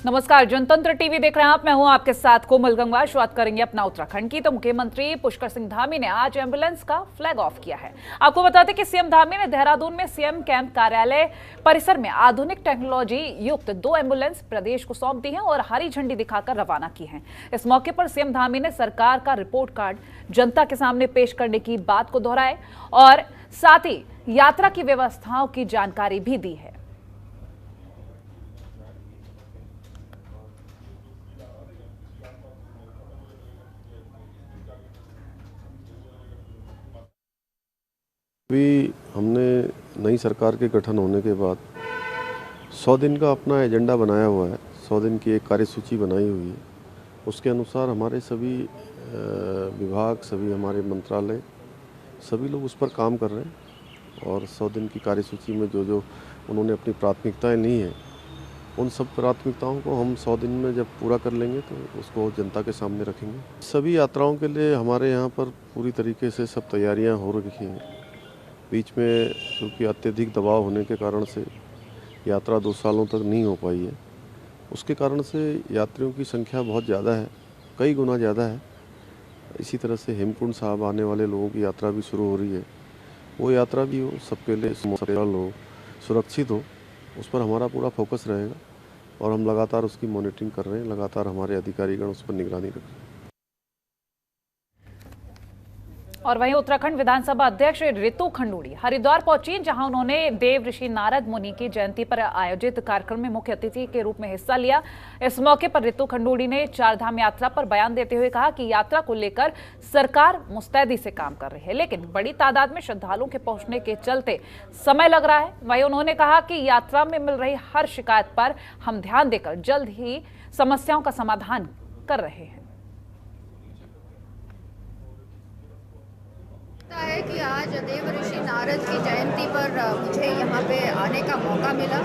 नमस्कार, जनतंत्र टीवी देख रहे हैं आप। मैं हूं आपके साथ कोमल गंगवार। शुरुआत करेंगे अपना उत्तराखंड की। तो मुख्यमंत्री पुष्कर सिंह धामी ने आज एम्बुलेंस का फ्लैग ऑफ किया है। आपको बता दें कि सीएम धामी ने देहरादून में सीएम कैंप कार्यालय परिसर में आधुनिक टेक्नोलॉजी युक्त 2 एम्बुलेंस प्रदेश को सौंप दी हैं और हरी झंडी दिखाकर रवाना की हैं। इस मौके पर सीएम धामी ने सरकार का रिपोर्ट कार्ड जनता के सामने पेश करने की बात को दोहराया और साथ ही यात्रा की व्यवस्थाओं की जानकारी भी दी है। अभी हमने नई सरकार के गठन होने के बाद 100 दिन का अपना एजेंडा बनाया हुआ है। 100 दिन की एक कार्यसूची बनाई हुई है। उसके अनुसार हमारे सभी विभाग, सभी हमारे मंत्रालय, सभी लोग उस पर काम कर रहे हैं और 100 दिन की कार्यसूची में जो जो उन्होंने अपनी प्राथमिकताएं ली हैं, उन सब प्राथमिकताओं को हम 100 दिन में जब पूरा कर लेंगे तो उसको जनता के सामने रखेंगे। सभी यात्राओं के लिए हमारे यहाँ पर पूरी तरीके से सब तैयारियाँ हो रखी हैं। बीच में क्योंकि अत्यधिक दबाव होने के कारण से यात्रा 2 सालों तक नहीं हो पाई है। उसके कारण से यात्रियों की संख्या बहुत ज़्यादा है, कई गुना ज़्यादा है। इसी तरह से हेमकुंड साहब आने वाले लोगों की यात्रा भी शुरू हो रही है। वो यात्रा भी हो, सबके लिए सरल हो, सुरक्षित हो, उस पर हमारा पूरा फोकस रहेगा और हम लगातार उसकी मॉनिटरिंग कर रहे हैं। लगातार हमारे अधिकारीगण उस पर निगरानी रख रहे हैं। और वहीं उत्तराखंड विधानसभा अध्यक्ष रितु खंडूड़ी हरिद्वार पहुंची, जहां उन्होंने देव ऋषि नारद मुनि की जयंती पर आयोजित कार्यक्रम में मुख्य अतिथि के रूप में हिस्सा लिया। इस मौके पर रितु खंडूड़ी ने 4 धाम यात्रा पर बयान देते हुए कहा कि यात्रा को लेकर सरकार मुस्तैदी से काम कर रही है, लेकिन बड़ी तादाद में श्रद्धालुओं के पहुंचने के चलते समय लग रहा है। वहीं उन्होंने कहा कि यात्रा में मिल रही हर शिकायत पर हम ध्यान देकर जल्द ही समस्याओं का समाधान कर रहे हैं। है कि आज देव ऋषि नारद की जयंती पर मुझे यहाँ पे आने का मौका मिला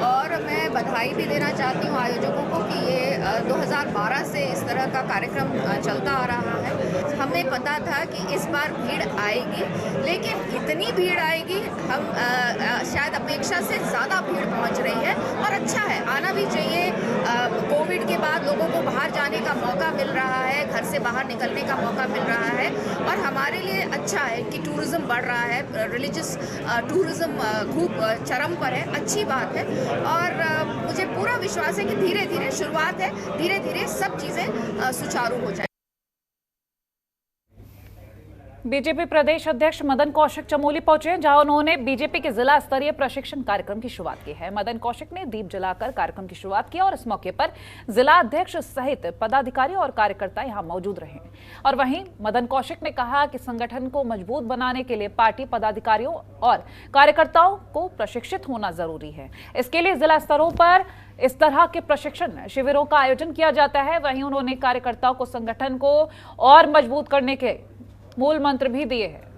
और मैं बधाई भी देना चाहती हूँ आयोजकों को कि ये 2012 से इस तरह का कार्यक्रम चलता आ रहा है। हमें पता था कि इस बार भीड़ आएगी, लेकिन इतनी भीड़ आएगी हम शायद अपेक्षा से ज़्यादा भीड़ पहुँच रही है और अच्छा है, आना भी चाहिए। कोविड के बाद लोगों को बाहर जाने का मौका मिल रहा है, घर से बाहर निकलने का मौका मिल रहा है और हमारे लिए अच्छा है कि टूरिज्म बढ़ रहा है। रिलीजियस टूरिज्म खूब चरम पर है, अच्छी बात है और मुझे पूरा विश्वास है कि धीरे धीरे शुरुआत है, धीरे धीरे सब चीज़ें सुचारू हो जाए। बीजेपी प्रदेश अध्यक्ष मदन कौशिक चमोली पहुंचे, जहां उन्होंने बीजेपी के जिला स्तरीय प्रशिक्षण कार्यक्रम की शुरुआत की है। मदन कौशिक ने दीप जलाकर कार्यक्रम की शुरुआत की और इस मौके पर जिला अध्यक्ष सहित पदाधिकारी और कार्यकर्ता यहां मौजूद रहे। और वहीं मदन कौशिक ने कहा कि संगठन को मजबूत बनाने के लिए पार्टी पदाधिकारियों और कार्यकर्ताओं को प्रशिक्षित होना जरूरी है। इसके लिए जिला स्तरों पर इस तरह के प्रशिक्षण शिविरों का आयोजन किया जाता है। वहीं उन्होंने कार्यकर्ताओं को संगठन को और मजबूत करने के मूल मंत्र भी दिए हैं।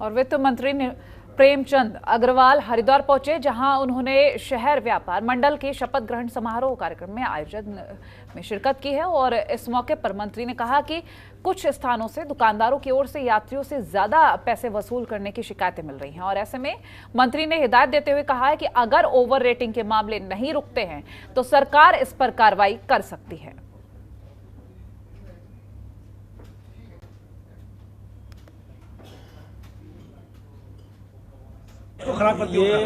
और वित्त मंत्री ने प्रेमचंद अग्रवाल हरिद्वार पहुंचे, जहां उन्होंने शहर व्यापार मंडल के शपथ ग्रहण समारोह कार्यक्रम में आयोजन में शिरकत की है। और इस मौके पर मंत्री ने कहा कि कुछ स्थानों से दुकानदारों की ओर से यात्रियों से ज्यादा पैसे वसूल करने की शिकायतें मिल रही हैं और ऐसे में मंत्री ने हिदायत देते हुए कहा है कि अगर ओवर रेटिंग के मामले नहीं रुकते हैं तो सरकार इस पर कार्रवाई कर सकती है।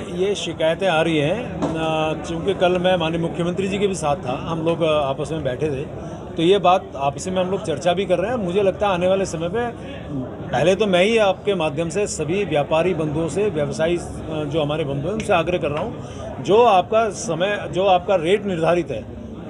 ये शिकायतें आ रही हैं, चूँकि कल मैं माननीय मुख्यमंत्री जी के भी साथ था, हम लोग आपस में बैठे थे, तो ये बात आपस में हम लोग चर्चा भी कर रहे हैं। मुझे लगता है आने वाले समय पे पहले तो मैं ही आपके माध्यम से सभी व्यापारी बंधुओं से, व्यवसायी जो हमारे बंधु हैं उनसे आग्रह कर रहा हूँ, जो आपका समय, जो आपका रेट निर्धारित है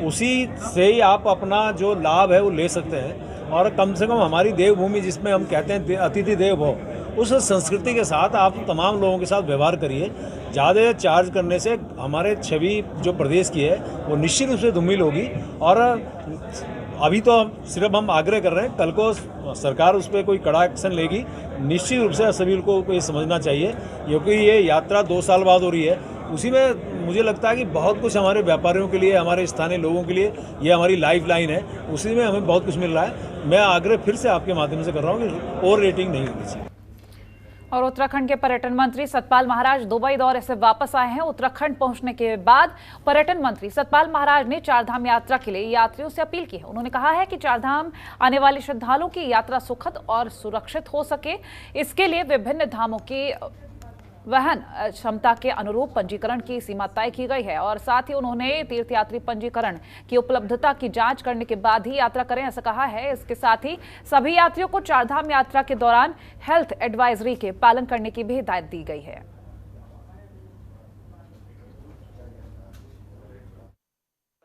उसी से ही आप अपना जो लाभ है वो ले सकते हैं। और कम से कम हमारी देवभूमि, जिसमें हम कहते हैं अतिथि देव भव, उस संस्कृति के साथ आप तमाम लोगों के साथ व्यवहार करिए। ज़्यादा चार्ज करने से हमारे छवि जो प्रदेश की है वो निश्चित रूप से धूमिल होगी। और अभी तो सिर्फ हम आग्रह कर रहे हैं, कल को सरकार उस पर कोई कड़ा एक्शन लेगी। निश्चित रूप से सभी को ये समझना चाहिए, क्योंकि ये यात्रा 2 साल बाद हो रही है, उसी में मुझे लगता है कि बहुत कुछ हमारे व्यापारियों के लिए, हमारे स्थानीय लोगों के लिए ये हमारी लाइफ लाइन है, उसी में हमें बहुत कुछ मिल रहा है। मैं आग्रह फिर से आपके माध्यम से कर रहा हूँ कि ओवर रेटिंग नहीं होनी चाहिए। और उत्तराखंड के पर्यटन मंत्री सतपाल महाराज दुबई दौरे से वापस आए हैं। उत्तराखंड पहुंचने के बाद पर्यटन मंत्री सतपाल महाराज ने चारधाम यात्रा के लिए यात्रियों से अपील की है। उन्होंने कहा है कि चारधाम आने वाले श्रद्धालुओं की यात्रा सुखद और सुरक्षित हो सके, इसके लिए विभिन्न धामों की वहन क्षमता के अनुरूप पंजीकरण की सीमा तय की गई है। और साथ ही उन्होंने तीर्थयात्री पंजीकरण की उपलब्धता की जांच करने के बाद ही यात्रा करें, ऐसा कहा है। इसके साथ ही सभी यात्रियों को चारधाम यात्रा के दौरान हेल्थ एडवाइजरी के पालन करने की भी हिदायत दी गई है।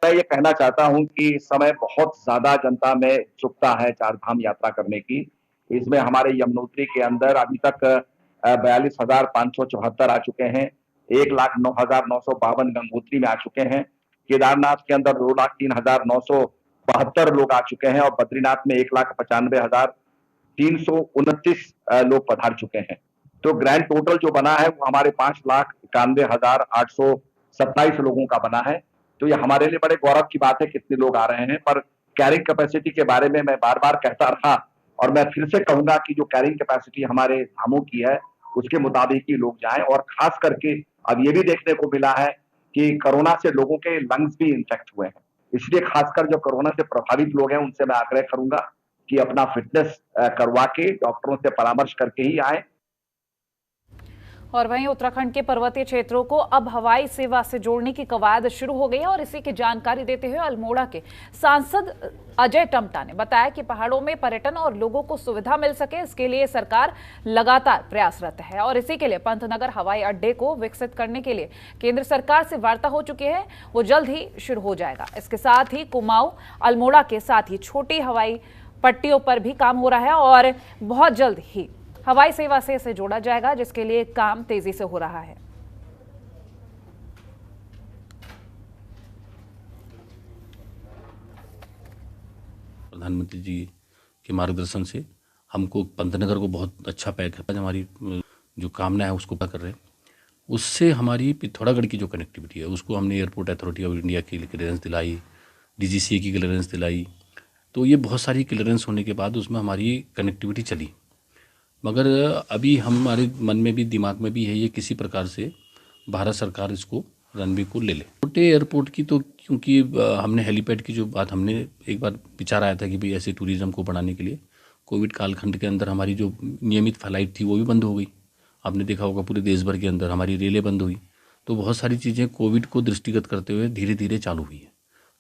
मैं ये कहना चाहता हूं कि इस समय बहुत ज्यादा जनता में उत्सुकता है चारधाम यात्रा करने की। इसमें हमारे यमुनोत्री के अंदर अभी तक 42,574 आ चुके हैं। 1,09,952 गंगोत्री में आ चुके हैं। केदारनाथ के अंदर 2,03,972 लोग आ चुके हैं और बद्रीनाथ में 1,95,329 लोग पधार चुके हैं। तो ग्रैंड टोटल जो बना है वो हमारे 5,91,827 लोगों का बना है। तो ये हमारे लिए बड़े गौरव की बात है कितने लोग आ रहे हैं। पर कैरिंग कैपेसिटी के बारे में मैं बार बार कहता रहा और मैं फिर से कहूंगा कि जो कैरिंग कैपेसिटी हमारे धामों की है उसके मुताबिक ही लोग जाएं। और खास करके अब ये भी देखने को मिला है कि कोरोना से लोगों के लंग्स भी इन्फेक्ट हुए हैं, इसलिए खासकर जो कोरोना से प्रभावित लोग हैं उनसे मैं आग्रह करूंगा कि अपना फिटनेस करवा के डॉक्टरों से परामर्श करके ही आए। और वहीं उत्तराखंड के पर्वतीय क्षेत्रों को अब हवाई सेवा से जोड़ने की कवायद शुरू हो गई है। और इसी की जानकारी देते हुए अल्मोड़ा के सांसद अजय टम्टा ने बताया कि पहाड़ों में पर्यटन और लोगों को सुविधा मिल सके, इसके लिए सरकार लगातार प्रयासरत है। और इसी के लिए पंतनगर हवाई अड्डे को विकसित करने के लिए केंद्र सरकार से वार्ता हो चुकी है, वो जल्द ही शुरू हो जाएगा। इसके साथ ही कुमाऊं, अल्मोड़ा के साथ ही छोटी हवाई पट्टियों पर भी काम हो रहा है और बहुत जल्द ही हवाई सेवा से इसे जोड़ा जाएगा, जिसके लिए काम तेजी से हो रहा है। प्रधानमंत्री जी के मार्गदर्शन से हमको पंतनगर को बहुत अच्छा पैक है। हमारी जो कामना है उसको पूरा कर रहे हैं। उससे हमारी पिथौरागढ़ की जो कनेक्टिविटी है उसको हमने एयरपोर्ट अथॉरिटी ऑफ इंडिया की क्लियरेंस दिलाई, DGCA की क्लियरेंस दिलाई। तो ये बहुत सारी क्लियरेंस होने के बाद उसमें हमारी कनेक्टिविटी चली। मगर अभी हमारे मन में भी, दिमाग में भी है ये किसी प्रकार से भारत सरकार इसको रनवे को ले ले। छोटे एयरपोर्ट की तो क्योंकि हमने हेलीपैड की जो बात, हमने एक बार विचार आया था कि भाई ऐसे टूरिज्म को बढ़ाने के लिए कोविड कालखंड के अंदर हमारी जो नियमित फ्लाइट थी वो भी बंद हो गई। आपने देखा होगा पूरे देश भर के अंदर हमारी रेलें बंद हुई। तो बहुत सारी चीज़ें कोविड को दृष्टिगत करते हुए धीरे धीरे चालू हुई है।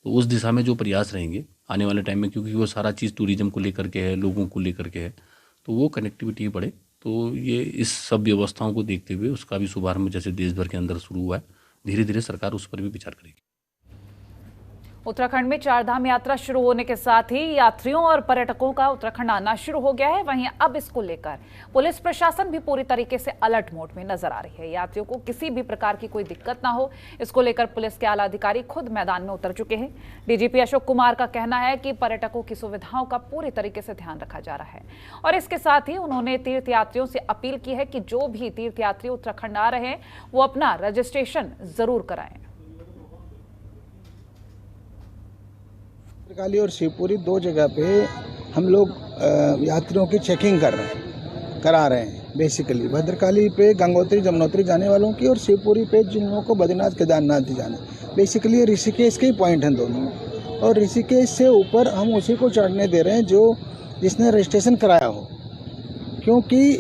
तो उस दिशा में जो प्रयास रहेंगे आने वाले टाइम में, क्योंकि वो सारा चीज़ टूरिज्म को लेकर के है, लोगों को लेकर के है, तो वो कनेक्टिविटी बढ़े। तो ये इस सब व्यवस्थाओं को देखते हुए उसका भी शुभारंभ जैसे देश भर के अंदर शुरू हुआ है, धीरे धीरे सरकार उस पर भी विचार करेगी। उत्तराखंड में चारधाम यात्रा शुरू होने के साथ ही यात्रियों और पर्यटकों का उत्तराखंड आना शुरू हो गया है। वहीं अब इसको लेकर पुलिस प्रशासन भी पूरी तरीके से अलर्ट मोड में नजर आ रही है। यात्रियों को किसी भी प्रकार की कोई दिक्कत ना हो, इसको लेकर पुलिस के आला अधिकारी खुद मैदान में उतर चुके हैं। DGP अशोक कुमार का कहना है कि पर्यटकों की सुविधाओं का पूरी तरीके से ध्यान रखा जा रहा है। और इसके साथ ही उन्होंने तीर्थयात्रियों से अपील की है कि जो भी तीर्थयात्री उत्तराखंड आ रहे हैं वो अपना रजिस्ट्रेशन जरूर कराएं। भद्रकाली और शिवपुरी दो जगह पे हम लोग यात्रियों की चेकिंग करा रहे हैं। बेसिकली भद्रकाली पे गंगोत्री जमुनोत्री जाने वालों की और शिवपुरी पे जिन लोगों को बद्रीनाथ केदारनाथ जाना। बेसिकली ऋषिकेश के ही पॉइंट हैं दोनों, और ऋषिकेश से ऊपर हम उसी को चढ़ने दे रहे हैं जिसने रजिस्ट्रेशन कराया हो। क्योंकि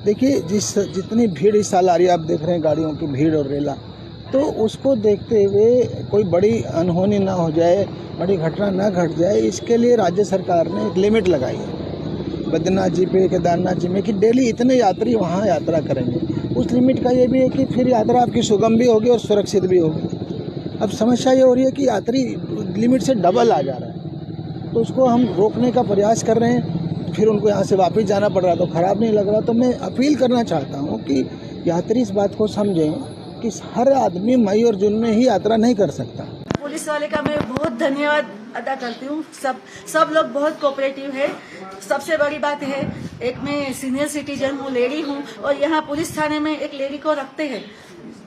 देखिए जितनी भीड़ इस साल आ रही है, आप देख रहे हैं गाड़ियों की भीड़ और रेला, तो उसको देखते हुए कोई बड़ी अनहोनी ना हो जाए, बड़ी घटना ना घट जाए, इसके लिए राज्य सरकार ने एक लिमिट लगाई है बद्रीनाथ जी पे, केदारनाथ जी में, कि डेली इतने यात्री वहाँ यात्रा करेंगे। उस लिमिट का ये भी है कि फिर यात्रा आपकी सुगम भी होगी और सुरक्षित भी होगी। अब समस्या ये हो रही है कि यात्री लिमिट से डबल आ जा रहा है, तो उसको हम रोकने का प्रयास कर रहे हैं। फिर उनको यहाँ से वापस जाना पड़ रहा, तो ख़राब नहीं लग रहा। तो मैं अपील करना चाहता हूँ कि यात्री इस बात को समझें कि हर आदमी मई और जून में ही यात्रा नहीं कर सकता। पुलिस वाले का मैं बहुत धन्यवाद अदा करती हूँ। सब लोग बहुत कोऑपरेटिव है। सबसे बड़ी बात है, एक मैं सीनियर सिटीजन हूँ, लेडी हूँ, और यहाँ पुलिस थाने में एक लेडी को रखते हैं।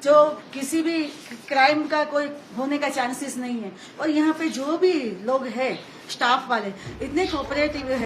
जो किसी भी क्राइम का कोई होने का चांसेस नहीं है। और यहाँ पे जो भी लोग हैं स्टाफ वाले इतने कोऑपरेटिव है।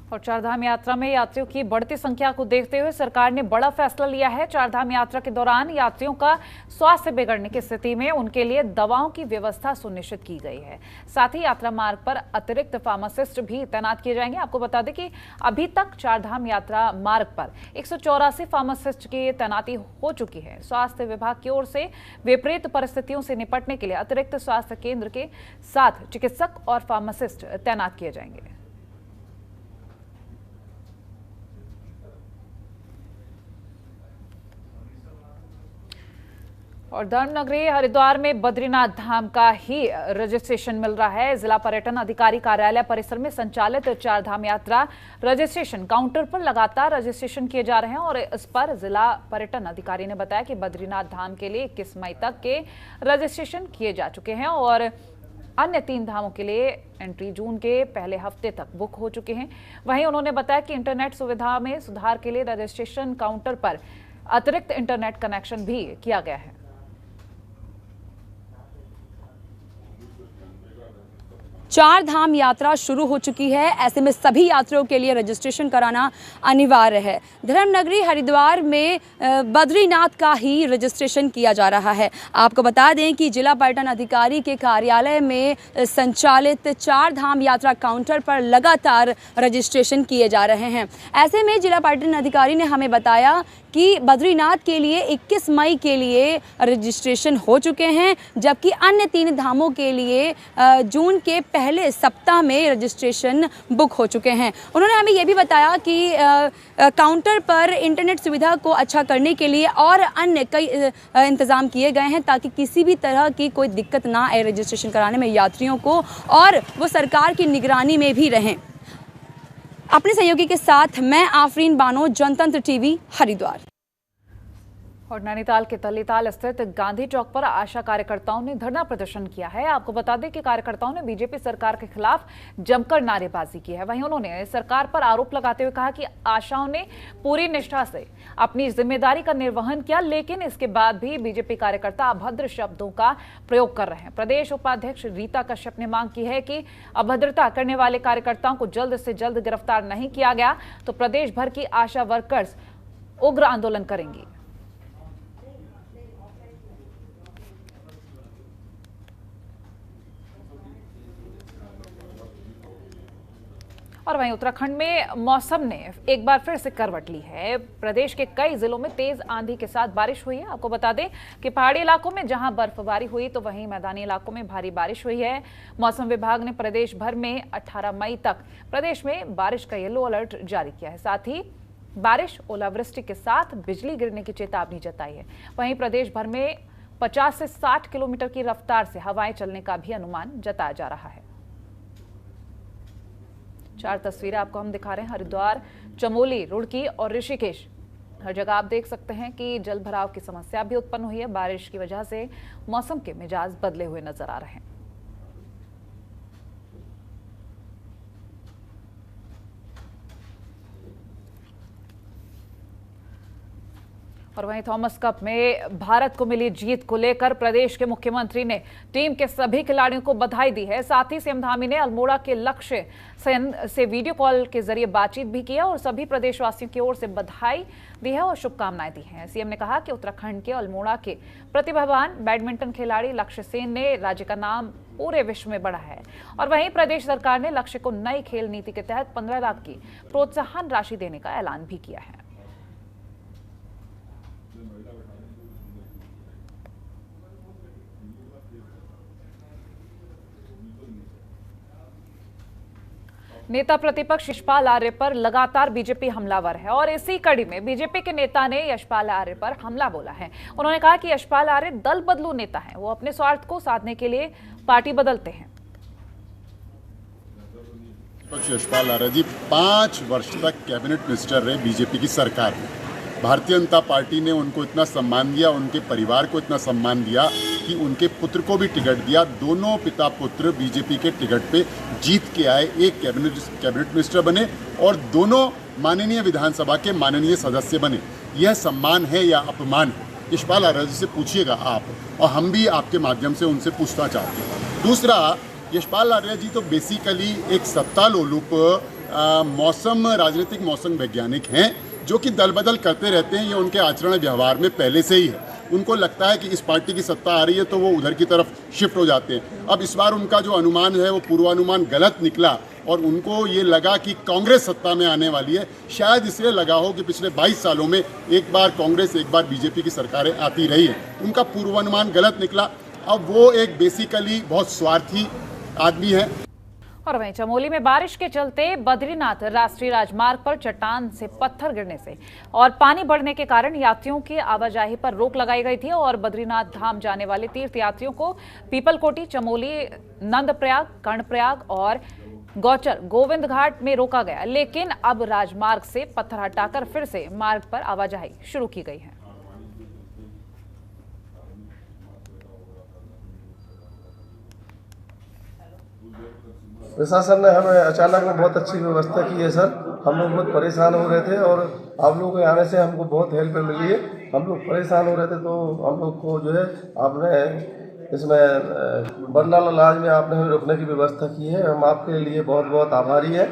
और चारधाम यात्रा में यात्रियों की बढ़ती संख्या को देखते हुए सरकार ने बड़ा फैसला लिया है। चारधाम यात्रा के दौरान यात्रियों का स्वास्थ्य बिगड़ने की स्थिति में उनके लिए दवाओं की व्यवस्था सुनिश्चित की गई है। साथ ही यात्रा मार्ग पर अतिरिक्त फार्मासिस्ट भी तैनात किए जाएंगे। आपको बता दें कि अभी तक चारधाम यात्रा मार्ग पर 184 फार्मासिस्ट की तैनाती हो चुकी है। स्वास्थ्य विभाग की ओर से विपरीत परिस्थितियों से निपटने के लिए अतिरिक्त स्वास्थ्य केंद्र के साथ चिकित्सक और फार्मासिस्ट तैनात किए जाएंगे। और धर्मनगरी हरिद्वार में बद्रीनाथ धाम का ही रजिस्ट्रेशन मिल रहा है। जिला पर्यटन अधिकारी कार्यालय परिसर में संचालित चारधाम यात्रा रजिस्ट्रेशन काउंटर पर लगातार रजिस्ट्रेशन किए जा रहे हैं और इस पर जिला पर्यटन अधिकारी ने बताया कि बद्रीनाथ धाम के लिए 21 मई तक के रजिस्ट्रेशन किए जा चुके हैं और अन्य 3 धामों के लिए एंट्री जून के पहले हफ्ते तक बुक हो चुके हैं। वहीं उन्होंने बताया कि इंटरनेट सुविधा में सुधार के लिए रजिस्ट्रेशन काउंटर पर अतिरिक्त इंटरनेट कनेक्शन भी किया गया है। चार धाम यात्रा शुरू हो चुकी है, ऐसे में सभी यात्रियों के लिए रजिस्ट्रेशन कराना अनिवार्य है। धर्मनगरी हरिद्वार में बद्रीनाथ का ही रजिस्ट्रेशन किया जा रहा है। आपको बता दें कि जिला पर्यटन अधिकारी के कार्यालय में संचालित चार धाम यात्रा काउंटर पर लगातार रजिस्ट्रेशन किए जा रहे हैं। ऐसे में जिला पर्यटन अधिकारी ने हमें बताया कि बद्रीनाथ के लिए 21 मई के लिए रजिस्ट्रेशन हो चुके हैं, जबकि अन्य 3 धामों के लिए जून के पहले सप्ताह में रजिस्ट्रेशन बुक हो चुके हैं। उन्होंने हमें ये भी बताया कि काउंटर पर इंटरनेट सुविधा को अच्छा करने के लिए और अन्य कई इंतज़ाम किए गए हैं ताकि किसी भी तरह की कोई दिक्कत ना आए रजिस्ट्रेशन कराने में यात्रियों को, और वो सरकार की निगरानी में भी रहें। अपने सहयोगी के साथ मैं आफरीन बानो, जनतंत्र टीवी, हरिद्वार। और नैनीताल के तलीताल स्थित गांधी चौक पर आशा कार्यकर्ताओं ने धरना प्रदर्शन किया है। आपको बता दें कि कार्यकर्ताओं ने बीजेपी सरकार के खिलाफ जमकर नारेबाजी की है। वहीं उन्होंने सरकार पर आरोप लगाते हुए कहा कि आशाओं ने पूरी निष्ठा से अपनी जिम्मेदारी का निर्वहन किया, लेकिन इसके बाद भी बीजेपी कार्यकर्ता अभद्र शब्दों का प्रयोग कर रहे हैं। प्रदेश उपाध्यक्ष रीता कश्यप ने मांग की है कि अभद्रता करने वाले कार्यकर्ताओं को जल्द से जल्द गिरफ्तार नहीं किया गया तो प्रदेश भर की आशा वर्कर्स उग्र आंदोलन करेंगी। और वहीं उत्तराखंड में मौसम ने एक बार फिर से करवट ली है। प्रदेश के कई जिलों में तेज आंधी के साथ बारिश हुई है। आपको बता दें कि पहाड़ी इलाकों में जहां बर्फबारी हुई तो वहीं मैदानी इलाकों में भारी बारिश हुई है। मौसम विभाग ने प्रदेश भर में 18 मई तक प्रदेश में बारिश का येलो अलर्ट जारी किया है। साथ ही बारिश, ओलावृष्टि के साथ बिजली गिरने की चेतावनी जताई है। वहीं प्रदेश भर में 50 से 60 किलोमीटर की रफ्तार से हवाएं चलने का भी अनुमान जताया जा रहा है। 4 तस्वीरें आपको हम दिखा रहे हैं। हरिद्वार, चमोली, रुड़की और ऋषिकेश, हर जगह आप देख सकते हैं कि जल भराव की समस्या भी उत्पन्न हुई है। बारिश की वजह से मौसम के मिजाज बदले हुए नजर आ रहे हैं। और वहीं थॉमस कप में भारत को मिली जीत को लेकर प्रदेश के मुख्यमंत्री ने टीम के सभी खिलाड़ियों को बधाई दी है। साथ ही सीएम धामी ने अल्मोड़ा के लक्ष्य से वीडियो कॉल के जरिए बातचीत भी किया और सभी प्रदेशवासियों की ओर से बधाई दी है और शुभकामनाएं दी हैं। सीएम ने कहा कि उत्तराखंड के अल्मोड़ा के प्रतिभावान बैडमिंटन खिलाड़ी लक्ष्य सेन ने राज्य का नाम पूरे विश्व में बढ़ा है। और वहीं प्रदेश सरकार ने लक्ष्य को नई खेल नीति के तहत 15 लाख की प्रोत्साहन राशि देने का ऐलान भी किया है। नेता प्रतिपक्ष यशपाल आर्य पर लगातार बीजेपी हमलावर है और इसी कड़ी में बीजेपी के नेता ने यशपाल आर्य पर हमला बोला है। उन्होंने कहा कि यशपाल आर्य दल बदलू नेता हैं, वो अपने स्वार्थ को साधने के लिए पार्टी बदलते हैं। यशपाल आर्य जी 5 वर्ष तक कैबिनेट मिनिस्टर रहे बीजेपी की सरकार में। भारतीय जनता पार्टी ने उनको इतना सम्मान दिया, उनके परिवार को इतना सम्मान दिया कि उनके पुत्र को भी टिकट दिया। दोनों पिता पुत्र बीजेपी के टिकट पे जीत के आए, एक कैबिनेट मिनिस्टर बने और दोनों माननीय विधानसभा के माननीय सदस्य बने। यह सम्मान है या अपमान है? यशपाल आर्या जी से पूछिएगा आप, और हम भी आपके माध्यम से उनसे पूछना चाहते हैं। दूसरा, यशपाल आर्या जी तो बेसिकली एक सत्ता लोलुप राजनीतिक मौसम वैज्ञानिक हैं, जो कि दल बदल करते रहते हैं। ये उनके आचरण व्यवहार में पहले से ही है। उनको लगता है कि इस पार्टी की सत्ता आ रही है तो वो उधर की तरफ शिफ्ट हो जाते हैं। अब इस बार उनका जो अनुमान है वो पूर्वानुमान गलत निकला, और उनको ये लगा कि कांग्रेस सत्ता में आने वाली है। शायद इसलिए लगा हो कि पिछले 22 सालों में एक बार कांग्रेस एक बार बीजेपी की सरकारें आती रही हैं। उनका पूर्वानुमान गलत निकला। अब वो एक बेसिकली बहुत स्वार्थी आदमी है। और वहीं चमोली में बारिश के चलते बद्रीनाथ राष्ट्रीय राजमार्ग पर चट्टान से पत्थर गिरने से और पानी बढ़ने के कारण यात्रियों की आवाजाही पर रोक लगाई गई थी और बद्रीनाथ धाम जाने वाले तीर्थयात्रियों को पीपलकोटी, चमोली, नंदप्रयाग, कर्णप्रयाग और गौचर गोविंद घाट में रोका गया। लेकिन अब राजमार्ग से पत्थर हटाकर फिर से मार्ग पर आवाजाही शुरू की गई है। प्रशासन ने हमें अचानक में बहुत अच्छी व्यवस्था की है सर। हम लोग बहुत परेशान हो रहे थे और आप लोगों के आने से हमको बहुत हेल्प मिली है। हम लोग परेशान हो रहे थे तो हम लोग को जो है आपने इसमें बरनाला लॉज में आपने हमें रुकने की व्यवस्था की है। हम आपके लिए बहुत बहुत आभारी हैं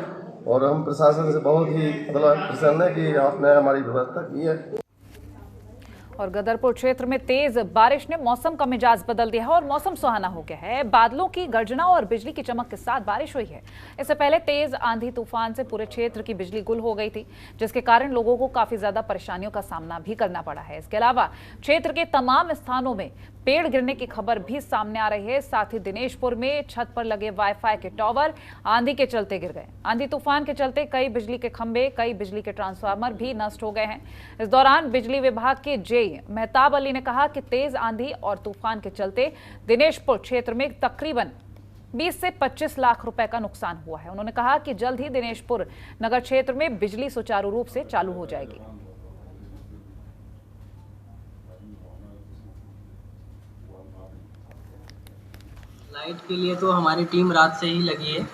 और हम प्रशासन से बहुत ही प्रसन्न है कि आपने हमारी व्यवस्था की है। और गदरपुर क्षेत्र में तेज बारिश ने मौसम का मिजाज बदल दिया है और मौसम सुहाना हो गया है। बादलों की गर्जना और बिजली की चमक के साथ बारिश हुई है। इससे पहले तेज आंधी तूफान से पूरे क्षेत्र की बिजली गुल हो गई थी, जिसके कारण लोगों को काफी ज्यादा परेशानियों का सामना भी करना पड़ा है। इसके अलावा क्षेत्र के तमाम स्थानों में पेड़ गिरने की खबर भी सामने आ रही है। साथ ही दिनेशपुर में छत पर लगे वाईफाई के टावर आंधी के चलते गिर गए। आंधी तूफान के चलते कई बिजली के खंभे, कई बिजली के ट्रांसफार्मर भी नष्ट हो गए हैं। इस दौरान बिजली विभाग के जेई मेहताब अली ने कहा कि तेज आंधी और तूफान के चलते दिनेशपुर क्षेत्र में तकरीबन 20 से 25 लाख रुपए का नुकसान हुआ है। उन्होंने कहा कि जल्द ही दिनेशपुर नगर क्षेत्र में बिजली सुचारू रूप से चालू हो जाएगी। लाइट के लिए तो हमारी टीम रात से ही लगी है।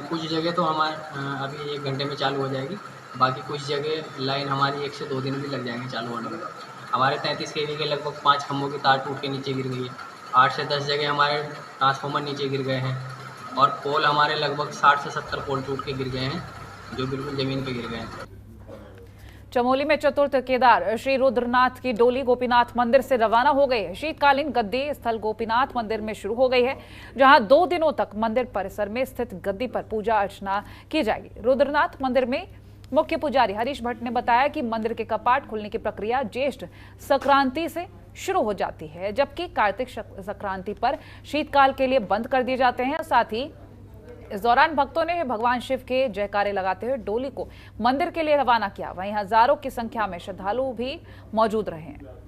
कुछ जगह तो अभी 1 घंटे में चालू हो जाएगी। बाकी कुछ जगह लाइन हमारी 1 से 2 दिन भी लग जाएंगे चालू होने में। हमारे 33 kV के लगभग 5 खंभों की तार टूट के नीचे गिर गई है। 8 से 10 जगह हमारे ट्रांसफार्मर नीचे गिर गए हैं और पोल हमारे लगभग 60 से 70 पोल टूट के गिर गए हैं, जो बिल्कुल ज़मीन पे गिर गए हैं। चमोली में चतुर्थ केदार श्री रुद्रनाथ की डोली गोपीनाथ मंदिर से रवाना हो गई है। शीतकालीन गद्दी स्थल गोपीनाथ मंदिर में शुरू हो गई है, जहां 2 दिनों तक मंदिर परिसर में स्थित गद्दी पर पूजा अर्चना की जाएगी। रुद्रनाथ मंदिर में मुख्य पुजारी हरीश भट्ट ने बताया कि मंदिर के कपाट खुलने की प्रक्रिया ज्येष्ठ संक्रांति से शुरू हो जाती है, जबकि कार्तिक संक्रांति पर शीतकाल के लिए बंद कर दिए जाते हैं। साथ ही इस दौरान भक्तों ने भगवान शिव के जयकारे लगाते हुए डोली को मंदिर के लिए रवाना किया। वहीं हजारों की संख्या में श्रद्धालु भी मौजूद रहे हैं।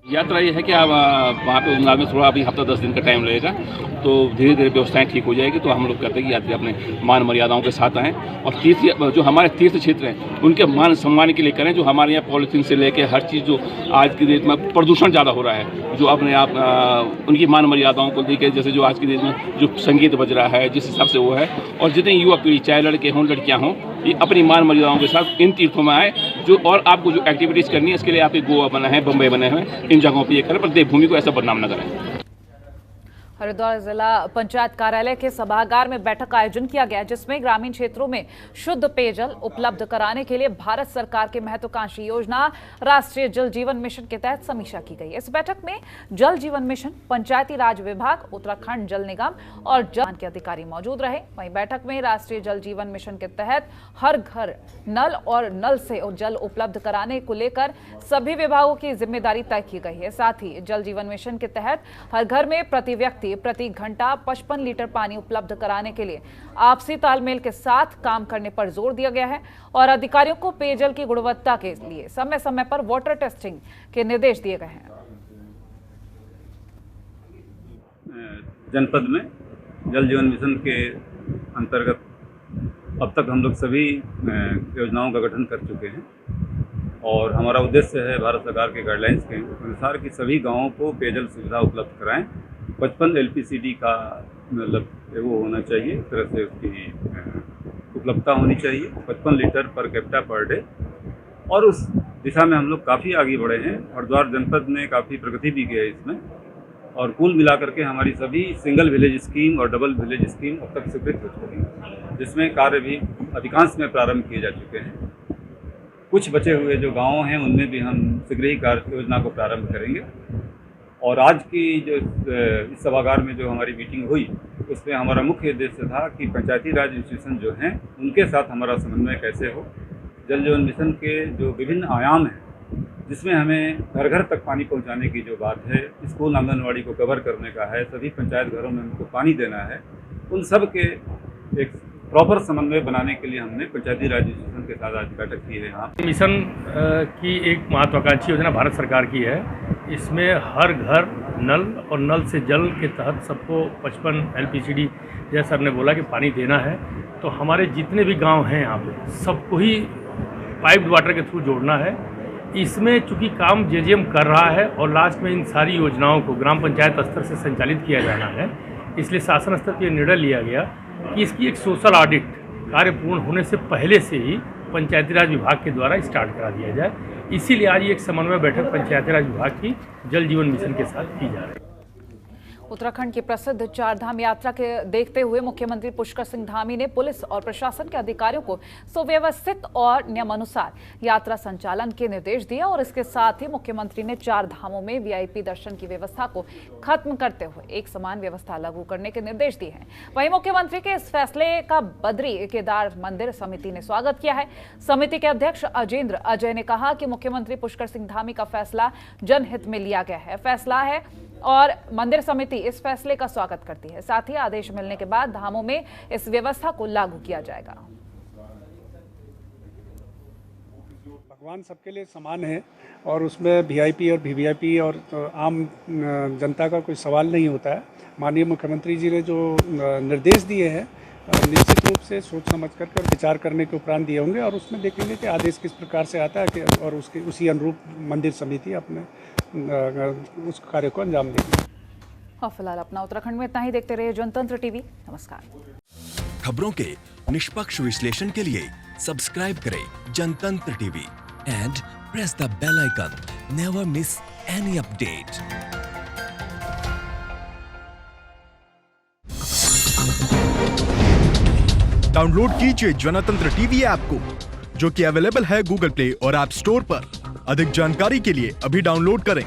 यात्रा ये है कि आप वहाँ पे उन्नाव में थोड़ा अभी हफ्ता 10 दिन का टाइम लगेगा, तो धीरे धीरे व्यवस्थाएं ठीक हो जाएगी। तो हम लोग कहते हैं कि यात्री अपने मान मर्यादाओं के साथ आएँ और तीर्थ जो हमारे तीर्थ क्षेत्र हैं उनके मान सम्मान के लिए करें। जो हमारे यहाँ पॉलीथीन से लेके हर चीज़ जो आज की डेट में प्रदूषण ज़्यादा हो रहा है, जो अपने आप उनकी मान मर्यादाओं को लेकर, जैसे जो आज की डेट में जो संगीत बज रहा है जिस हिसाब से वो है, और जितनी युवा पीढ़ी चाहे लड़के हों लड़कियाँ हों, ये अपनी मान मर्यादाओं के साथ इन तीर्थों में आए। जो और आपको जो एक्टिविटीज़ करनी है इसके लिए आपके गोवा बना है, बम्बई बने हैं, इन जगहों पर ये करें, पर देवभूमि को ऐसा बदनाम न करें। हरिद्वार जिला पंचायत कार्यालय के सभागार में बैठक का आयोजन किया गया, जिसमें ग्रामीण क्षेत्रों में शुद्ध पेयजल उपलब्ध कराने के लिए भारत सरकार की महत्वाकांक्षी योजना राष्ट्रीय जल जीवन मिशन के तहत समीक्षा की गई। इस बैठक में जल जीवन मिशन, पंचायती राज विभाग, उत्तराखंड जल निगम और जल के अधिकारी मौजूद रहे। वहीं बैठक में राष्ट्रीय जल जीवन मिशन के तहत हर घर नल और नल से जल उपलब्ध कराने को लेकर सभी विभागों की जिम्मेदारी तय की गई है। साथ ही जल जीवन मिशन के तहत हर घर में प्रति व्यक्ति प्रति घंटा 55 लीटर पानी उपलब्ध कराने के लिए आपसी तालमेल के साथ काम करने पर जोर दिया गया है और अधिकारियों को पेयजल की गुणवत्ता के लिए समय समय पर वाटर टेस्टिंग के निर्देश दिए गए हैं। जनपद में जल जीवन मिशन के अंतर्गत अब तक हम लोग सभी योजनाओं का गठन कर चुके हैं और हमारा उद्देश्य है भारत सरकार के गाइडलाइंस के अनुसार कि सभी गांवों को पेयजल सुविधा उपलब्ध कराएं। 55 LPCD का मतलब वो होना चाहिए, इस तरह से उसकी उपलब्धता होनी चाहिए, 55 litre per capita per day. और उस दिशा में हम लोग काफ़ी आगे बढ़े हैं। हरिद्वार जनपद ने काफ़ी प्रगति भी की है इसमें, और कुल मिलाकर के हमारी सभी सिंगल विलेज स्कीम और डबल विलेज स्कीम अब तक स्वीकृत हो चुकी हैं, जिसमें कार्य भी अधिकांश में प्रारंभ किए जा चुके हैं। कुछ बचे हुए जो गाँव हैं उनमें भी हम शीघ्र ही कार्य योजना को प्रारंभ करेंगे। और आज की जो इस सभागार में जो हमारी मीटिंग हुई, उसमें हमारा मुख्य उद्देश्य था कि पंचायती राज इंस्टीट्यूशन जो हैं उनके साथ हमारा समन्वय कैसे हो। जल जीवन मिशन के जो विभिन्न आयाम हैं, जिसमें हमें घर घर तक पानी पहुंचाने की जो बात है, स्कूल आंगनवाड़ी को कवर करने का है, सभी पंचायत घरों में उनको पानी देना है, उन सब के एक प्रॉपर समन्वय बनाने के लिए हमने पंचायती राज इंस्टीट्यूशन के साथ आज बैठक की है। यहाँ मिशन की एक महत्वाकांक्षी योजना भारत सरकार की है। इसमें हर घर नल और नल से जल के तहत सबको 55 LPCD, जैसा सर ने बोला कि पानी देना है। तो हमारे जितने भी गांव हैं यहाँ पे सबको ही पाइप्ड वाटर के थ्रू जोड़ना है। इसमें चूँकि काम JJM कर रहा है और लास्ट में इन सारी योजनाओं को ग्राम पंचायत स्तर से संचालित किया जाना है, इसलिए शासन स्तर पर निर्णय लिया गया कि इसकी एक सोशल ऑडिट कार्य पूर्ण होने से पहले से ही पंचायती राज विभाग के द्वारा स्टार्ट करा दिया जाए। इसीलिए आज एक समन्वय बैठक पंचायती राज विभाग की जल जीवन मिशन के साथ की जा रही है। उत्तराखंड की प्रसिद्ध चारधाम यात्रा के देखते हुए मुख्यमंत्री पुष्कर सिंह धामी ने पुलिस और प्रशासन के अधिकारियों को सुव्यवस्थित और नियमानुसार यात्रा संचालन के निर्देश दिए और इसके साथ ही मुख्यमंत्री ने चार धामों में VIP दर्शन की व्यवस्था को खत्म करते हुए एक समान व्यवस्था लागू करने के निर्देश दिए हैं। वहीं मुख्यमंत्री के इस फैसले का बद्री केदार मंदिर समिति ने स्वागत किया है। समिति के अध्यक्ष अजेंद्र अजय ने कहा कि मुख्यमंत्री पुष्कर सिंह धामी का फैसला जनहित में लिया गया है, फैसला है और मंदिर समिति इस फैसले का स्वागत करती है। साथ ही आदेश मिलने के बाद धामों में इस व्यवस्था को लागू किया जाएगा। भगवान सबके लिए समान है और उसमें VIP और VVIP और आम जनता का कोई सवाल नहीं होता है। माननीय मुख्यमंत्री जी ने जो निर्देश दिए हैं निश्चित रूप से सोच समझ कर विचार करने के उपरांत दिए होंगे और उसमें देखेंगे कि आदेश किस प्रकार से आता है और उसके उसी अनुरूप मंदिर समिति अपने उस कार्य को अंजाम देगी। और फिलहाल अपना उत्तराखंड में इतना ही। देखते रहिए जनतंत्र टीवी। नमस्कार। खबरों के निष्पक्ष विश्लेषण के लिए सब्सक्राइब करें Jantantra TV and press the bell icon. Never miss any update. Download कीजिए जनतंत्र टीवी ऐप को, जो कि अवेलेबल है गूगल प्ले और ऐप स्टोर पर। अधिक जानकारी के लिए अभी डाउनलोड करें।